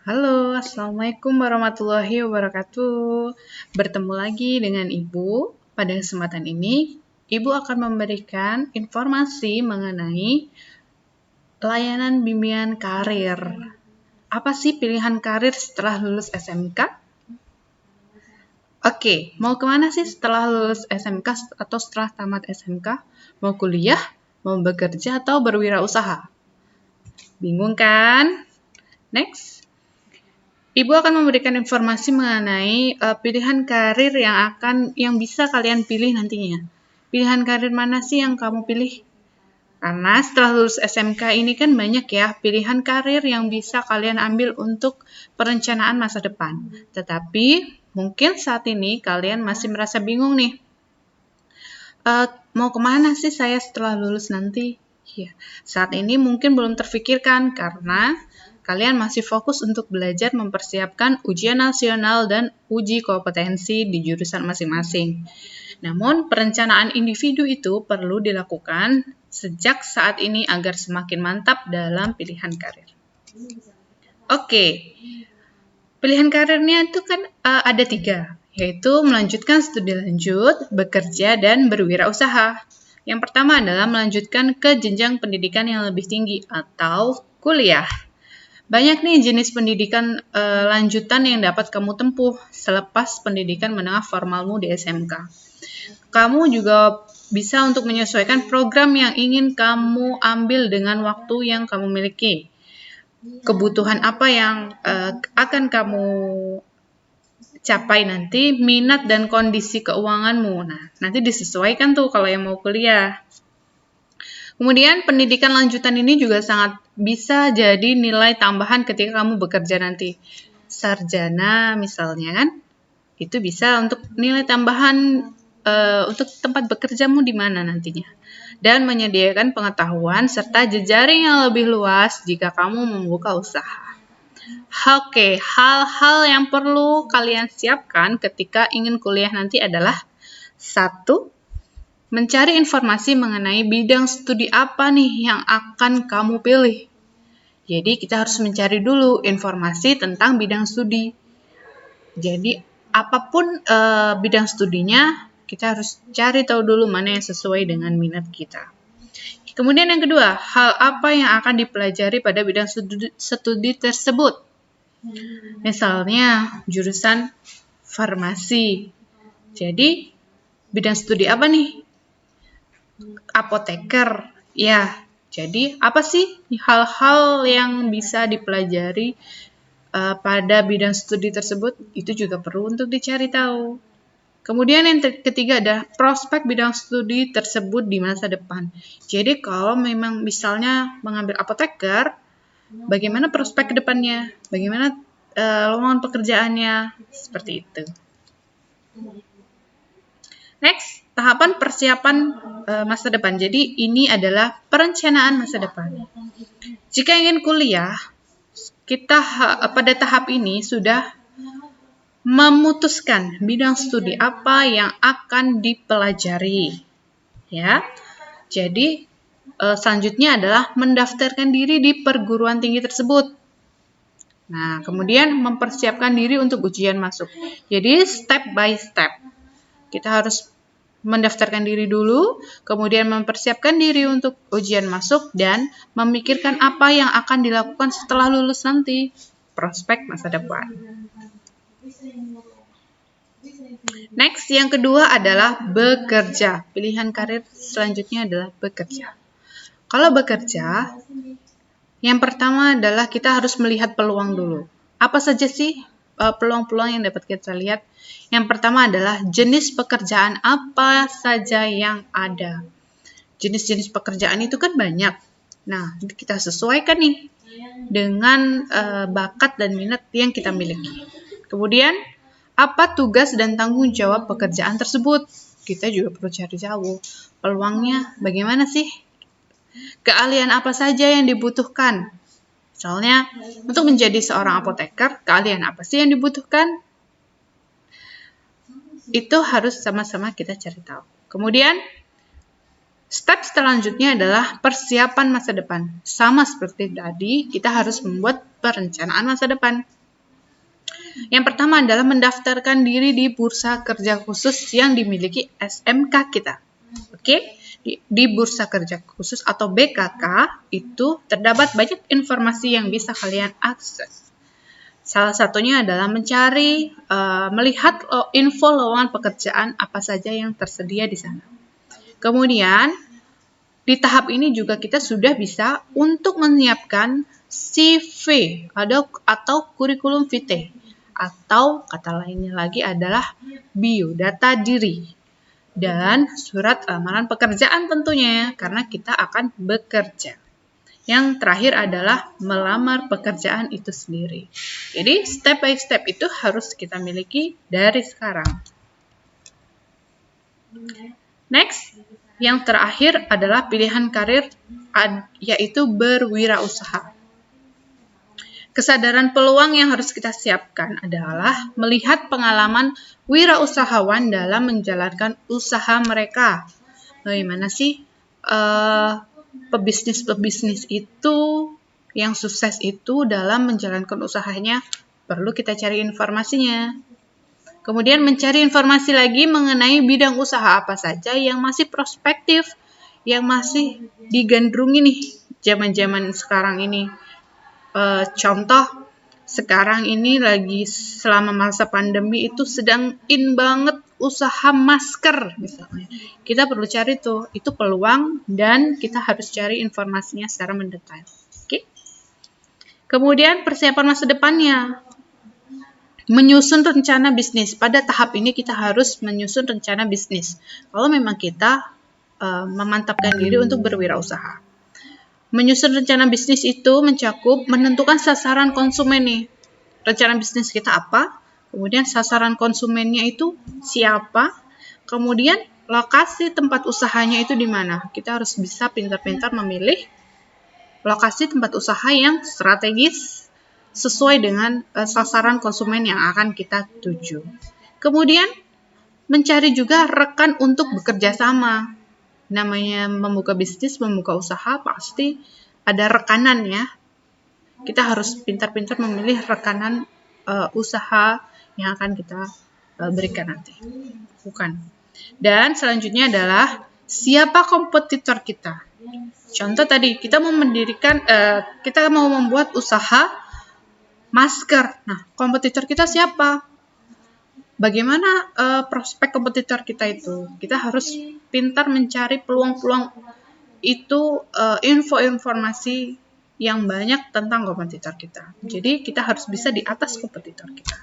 Halo, Assalamualaikum warahmatullahi wabarakatuh. Bertemu lagi dengan Ibu. Pada kesempatan ini, Ibu akan memberikan informasi mengenai layanan bimbingan karir. Apa sih pilihan karir setelah lulus SMK? Oke, mau kemana sih setelah lulus SMK atau setelah tamat SMK? Mau kuliah, mau bekerja, atau berwirausaha? Bingung kan? Next. Ibu akan memberikan informasi mengenai pilihan karir yang bisa kalian pilih nantinya. Pilihan karir mana sih yang kamu pilih? Karena setelah lulus SMK ini kan banyak ya pilihan karir yang bisa kalian ambil untuk perencanaan masa depan. Tetapi mungkin saat ini kalian masih merasa bingung nih. Mau kemana sih saya setelah lulus nanti? Ya, saat ini mungkin belum terfikirkan karena kalian masih fokus untuk belajar mempersiapkan ujian nasional dan uji kompetensi di jurusan masing-masing. Namun, perencanaan individu itu perlu dilakukan sejak saat ini agar semakin mantap dalam pilihan karir. Oke, pilihan karirnya itu kan ada 3, yaitu melanjutkan studi lanjut, bekerja, dan berwirausaha. Yang pertama adalah melanjutkan ke jenjang pendidikan yang lebih tinggi atau kuliah. Banyak nih jenis pendidikan lanjutan yang dapat kamu tempuh selepas pendidikan menengah formalmu di SMK. Kamu juga bisa untuk menyesuaikan program yang ingin kamu ambil dengan waktu yang kamu miliki. Kebutuhan apa yang akan kamu capai nanti, minat dan kondisi keuanganmu. Nah, nanti disesuaikan tuh kalau yang mau kuliah. Kemudian pendidikan lanjutan ini juga sangat bisa jadi nilai tambahan ketika kamu bekerja nanti. Sarjana misalnya kan, itu bisa untuk nilai tambahan untuk tempat bekerjamu di mana nantinya. Dan menyediakan pengetahuan serta jejaring yang lebih luas jika kamu membuka usaha. Oke, hal-hal yang perlu kalian siapkan ketika ingin kuliah nanti adalah 1. Mencari informasi mengenai bidang studi apa nih yang akan kamu pilih. Jadi kita harus mencari dulu informasi tentang bidang studi. Jadi apapun bidang studinya, kita harus cari tahu dulu mana yang sesuai dengan minat kita. Kemudian yang kedua, hal apa yang akan dipelajari pada bidang studi tersebut. Misalnya jurusan farmasi. Jadi bidang studi apa nih? Apoteker. Ya, jadi apa sih hal-hal yang bisa dipelajari pada bidang studi tersebut? Itu juga perlu untuk dicari tahu. Kemudian yang ketiga adalah prospek bidang studi tersebut di masa depan. Jadi kalau memang misalnya mengambil apoteker, bagaimana prospek ke depannya? Bagaimana lowongan pekerjaannya? Seperti itu. Next, tahapan persiapan masa depan. Jadi ini adalah perencanaan masa depan. Jika ingin kuliah, kita pada tahap ini sudah memutuskan bidang studi apa yang akan dipelajari. Ya. Jadi selanjutnya adalah mendaftarkan diri di perguruan tinggi tersebut. Nah, kemudian mempersiapkan diri untuk ujian masuk. Jadi step by step. Kita harus mendaftarkan diri dulu, kemudian mempersiapkan diri untuk ujian masuk, dan memikirkan apa yang akan dilakukan setelah lulus nanti, prospek masa depan. Next, yang kedua adalah bekerja. Pilihan karir selanjutnya adalah bekerja. Kalau bekerja, yang pertama adalah kita harus melihat peluang dulu. Apa saja sih peluang-peluang yang dapat kita lihat? Yang pertama adalah jenis pekerjaan apa saja yang ada. Jenis-jenis pekerjaan itu kan banyak. Nah, kita sesuaikan nih dengan bakat dan minat yang kita miliki. Kemudian, apa tugas dan tanggung jawab pekerjaan tersebut? Kita juga perlu cari tahu. Peluangnya bagaimana sih? Keahlian apa saja yang dibutuhkan? Misalnya, untuk menjadi seorang apoteker, keahlian apa sih yang dibutuhkan? Itu harus sama-sama kita cari tahu. Kemudian, Step selanjutnya adalah persiapan masa depan. Sama seperti tadi, kita harus membuat perencanaan masa depan. Yang pertama adalah mendaftarkan diri di Bursa Kerja Khusus yang dimiliki SMK kita. Oke, di Bursa Kerja Khusus atau BKK itu terdapat banyak informasi yang bisa kalian akses. Salah satunya adalah melihat info lowongan pekerjaan apa saja yang tersedia di sana. Kemudian, di tahap ini juga kita sudah bisa untuk menyiapkan CV atau kurikulum vitae, atau kata lainnya lagi adalah biodata diri, dan surat lamaran pekerjaan tentunya, karena kita akan bekerja. Yang terakhir adalah melamar pekerjaan itu sendiri. Jadi, step by step itu harus kita miliki dari sekarang. Next, yang terakhir adalah pilihan karir, yaitu berwirausaha. Kesadaran peluang yang harus kita siapkan adalah melihat pengalaman wirausahawan dalam menjalankan usaha mereka. Bagaimana sih pebisnis itu yang sukses itu dalam menjalankan usahanya? Perlu kita cari informasinya. Kemudian mencari informasi lagi mengenai bidang usaha apa saja yang masih prospektif, yang masih digandrungi nih zaman-zaman sekarang ini. Contoh, sekarang ini lagi selama masa pandemi itu sedang in banget usaha masker misalnya. Kita perlu cari tuh, itu peluang dan kita harus cari informasinya secara mendetail. Oke. Kemudian persiapan masa depannya. Menyusun rencana bisnis. Pada tahap ini kita harus menyusun rencana bisnis. Kalau memang kita memantapkan diri untuk berwirausaha. Menyusun rencana bisnis itu mencakup menentukan sasaran konsumen nih. Rencana bisnis kita apa? Kemudian sasaran konsumennya itu siapa? Kemudian lokasi tempat usahanya itu di mana? Kita harus bisa pintar-pintar memilih lokasi tempat usaha yang strategis sesuai dengan sasaran konsumen yang akan kita tuju. Kemudian, mencari juga rekan untuk bekerja sama. Namanya membuka bisnis, membuka usaha, pasti ada rekanan ya. Kita harus pintar-pintar memilih rekanan usaha yang akan kita berikan nanti. Dan selanjutnya adalah siapa kompetitor kita. Contoh tadi, kita mau membuat usaha masker. Nah, kompetitor kita siapa? Bagaimana prospek kompetitor kita itu? Kita harus pintar mencari peluang-peluang itu, informasi yang banyak tentang kompetitor kita. Jadi, kita harus bisa di atas kompetitor kita.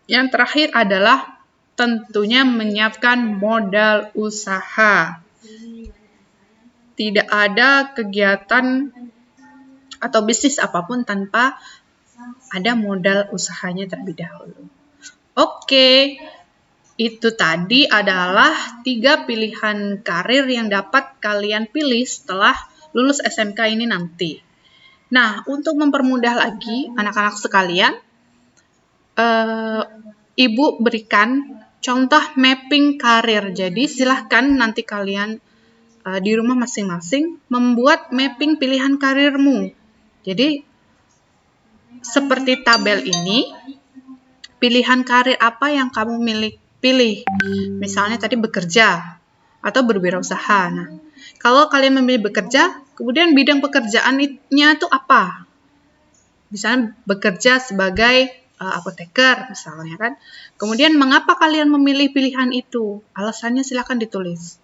Yang terakhir adalah tentunya menyiapkan modal usaha. Tidak ada kegiatan atau bisnis apapun tanpa ada modal usahanya terlebih dahulu. Oke, itu tadi adalah 3 pilihan karir yang dapat kalian pilih setelah lulus SMK ini nanti. Nah, untuk mempermudah lagi anak-anak sekalian, Ibu berikan contoh mapping karir. Jadi silahkan nanti kalian di rumah masing-masing membuat mapping pilihan karirmu. Jadi seperti tabel ini, pilihan karir apa yang kamu pilih. Misalnya tadi bekerja atau berwirausaha. Nah, kalau kalian memilih bekerja, kemudian bidang pekerjaannya itu apa? Misalnya bekerja sebagai apoteker misalnya kan. Kemudian mengapa kalian memilih pilihan itu? Alasannya silakan ditulis.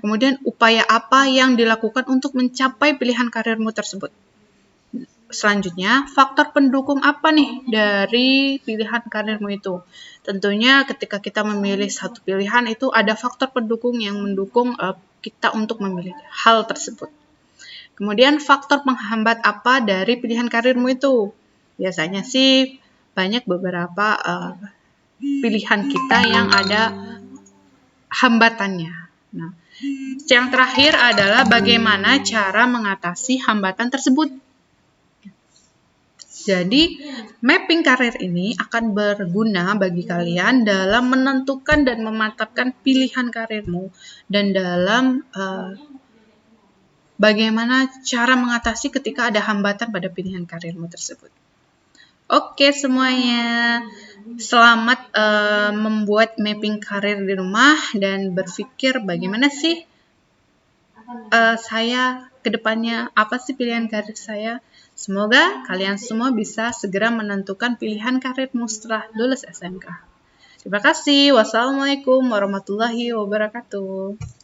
Kemudian upaya apa yang dilakukan untuk mencapai pilihan karirmu tersebut? Selanjutnya, faktor pendukung apa nih dari pilihan karirmu itu? Tentunya ketika kita memilih satu pilihan itu ada faktor pendukung yang mendukung kita untuk memilih hal tersebut. Kemudian faktor penghambat apa dari pilihan karirmu itu? Biasanya sih banyak beberapa pilihan kita yang ada hambatannya. Nah, yang terakhir adalah bagaimana cara mengatasi hambatan tersebut. Jadi, mapping karir ini akan berguna bagi kalian dalam menentukan dan memantapkan pilihan karirmu dan dalam bagaimana cara mengatasi ketika ada hambatan pada pilihan karirmu tersebut. Oke semuanya, selamat membuat mapping karir di rumah dan berpikir bagaimana sih saya kedepannya, apa sih pilihan karir saya. Semoga kalian semua bisa segera menentukan pilihan karirmu setelah lulus SMK. Terima kasih. Wassalamualaikum warahmatullahi wabarakatuh.